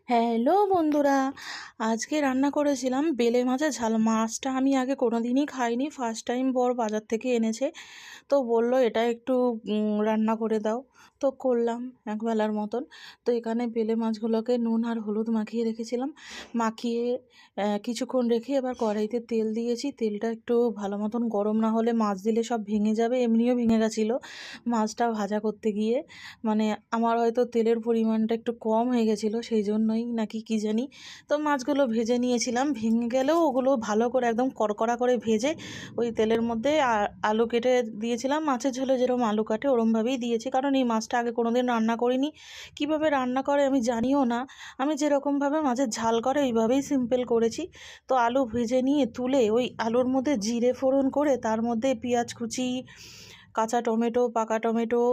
Hello বন্ধুরা, আজকে রান্না করেছিলাম বেলে মাছের ঝাল। মাছটা আমি আগে কোনোদিনই খাইনি, ফার্স্ট টাইম বর বাজার থেকে এনেছে। তো বলল এটা একটু রান্না করে দাও। তো করলাম একবেলার মতন। তো এখানে বেলে মাছগুলোকে নুন আর হলুদ মাখিয়ে রেখেছিলাম। মাখিয়ে কিছুক্ষণ রেখে এবার কড়াইতে তেল দিয়েছি। তেলটা একটু ভালো মতন গরম না হলে মাছ দিলে সব ভেঙে যাবে, এমনিও ভেঙে গেছিলো মাছটা ভাজা করতে গিয়ে। মানে আমার হয়তো তেলের পরিমাণটা একটু কম হয়ে গেছিলো, সেই জন্যই নাকি কী জানি। তো মাছগুলো ভেজে নিয়েছিলাম, ভেঙে গেলেও ওগুলো ভালো করে একদম কড়কড়া করে ভেজে ওই তেলের মধ্যে আলু কেটে দিয়েছিলাম। মাছের ঝোলে যেরকম আলু কাটে ওরমভাবেই দিয়েছি, কারণ এই মাছটা আগে কোনোদিন রান্না করিনি। কিভাবে রান্না করে আমি জানিও না। আমি যেরকমভাবে মাছের ঝাল করে ওইভাবেই সিম্পল করেছি। তো আলু ভেজে নিয়ে তুলে ওই আলুর মধ্যে জিরে ফোড়ন করে তার মধ্যে পেঁয়াজ কুচি, কাঁচা টমেটো, পাকা টমেটো,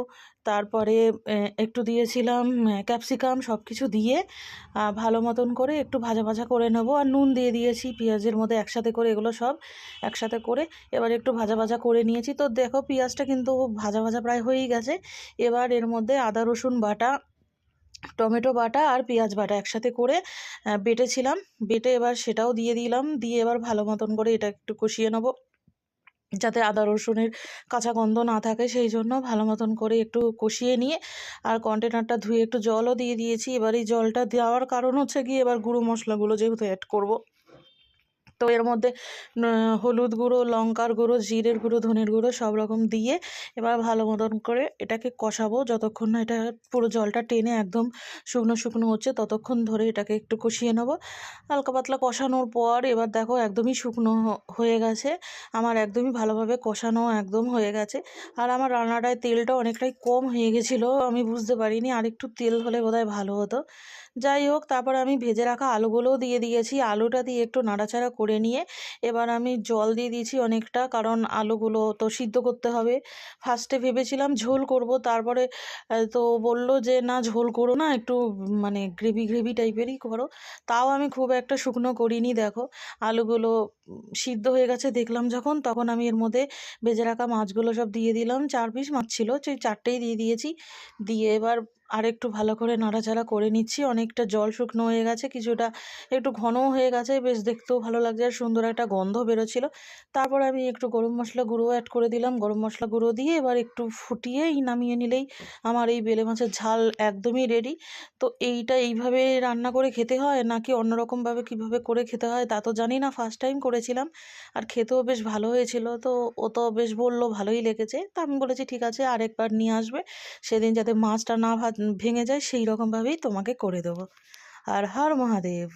তারপরে একটু দিয়েছিলাম ক্যাপসিকাম, সব কিছু দিয়ে ভালো মতন করে একটু ভাজা ভাজা করে নেবো। আর নুন দিয়ে দিয়েছি পেঁয়াজের মধ্যে একসাথে করে, এগুলো সব একসাথে করে এবার একটু ভাজা ভাজা করে নিয়েছি। তো দেখো পেঁয়াজটা কিন্তু ভাজা ভাজা প্রায় হয়েই গেছে। এবার এর মধ্যে আদা রসুন বাটা, টমেটো বাটা আর পেঁয়াজ বাটা একসাথে করে বেটেছিলাম, বেটে এবার সেটাও দিয়ে দিলাম। দিয়ে এবার ভালো মতন করে এটা একটু কষিয়ে নেবো, যাতে আদা রসুনের কাঁচা গন্ধ না থাকে। সেই জন্য ভালো মতন করে একটু কষিয়ে নিয়ে আর কন্টেনারটা ধুয়ে একটু জলও দিয়ে দিয়েছি। এবার এই জলটা দেওয়ার কারণ হচ্ছে গিয়ে এবার গুঁড়ো মশলাগুলো যেহেতু অ্যাড করব। তো এর মধ্যে হলুদ গুঁড়ো, লঙ্কার গুঁড়ো, জিরের গুঁড়ো, ধনের গুঁড়ো সব রকম দিয়ে এবার ভালো মতন করে এটাকে কষাবো, যতক্ষণ না এটা পুরো জলটা টেনে একদম শুকনো শুকনো হচ্ছে ততক্ষণ ধরে এটাকে একটু কষিয়ে নেবো। হালকা পাতলা কষানোর পর এবার দেখো একদমই শুকনো হয়ে গেছে আমার, একদমই ভালোভাবে কষানো একদম হয়ে গেছে। আর আমার রান্নাটায় তেলটা অনেকটাই কম হয়ে গেছিলো, আমি বুঝতে পারিনি, আর একটু তেল হলে বোধহয় ভালো হতো। যাই হোক, তারপর আমি ভেজে রাখা আলুগুলোও দিয়ে দিয়েছি। আলুটা দিয়ে একটু নাড়াচাড়া করে নিয়ে এবার আমি জল দিয়ে দিয়েছি অনেকটা, কারণ আলুগুলো তো সিদ্ধ করতে হবে। ফার্স্টে ভেবেছিলাম ঝোল করব, তারপরে তো বলল যে না ঝোল করো না, একটু মানে গ্রেভি গ্রেভি টাইপেরই করো। তাও আমি খুব একটা শুকনো করিনি। দেখো আলুগুলো সিদ্ধ হয়ে গেছে দেখলাম যখন, তখন আমি এর মধ্যে ভেজে রাখা মাছগুলো সব দিয়ে দিলাম। 4 পিস মাছ ছিল, সেই 4টেই দিয়ে দিয়েছি। দিয়ে এবার আর একটু ভালো করে নাড়াচাড়া করে নিচ্ছি। অনেকটা জল শুকনো হয়ে গেছে, কিছুটা একটু ঘনও হয়ে গেছে, বেশ দেখতেও ভালো লাগছে আর সুন্দর একটা গন্ধ বেরোচ্ছিল। তারপর আমি একটু গরম মশলা গুঁড়ো অ্যাড করে দিলাম। গরম মশলা গুঁড়ো দিয়ে এবার একটু ফুটিয়েই নামিয়ে নিলেই আমার এই বেলে মাছের ঝাল একদমই রেডি। তো এইটা এইভাবে রান্না করে খেতে হয় নাকি অন্যরকমভাবে কীভাবে করে খেতে হয় তা তো জানি না, ফার্স্ট টাইম করেছিলাম। আর খেতেও বেশ ভালো হয়েছিল। তো ও তো বেশ বললো ভালোই লেগেছে। তা আমি বলেছি ঠিক আছে আরেকবার নিয়ে আসবে, সেদিন যাতে মাছটা না ভেঙে যায় সেই রকমভাবেই তোমাকে করে দেবো। আর হর মহাদেব।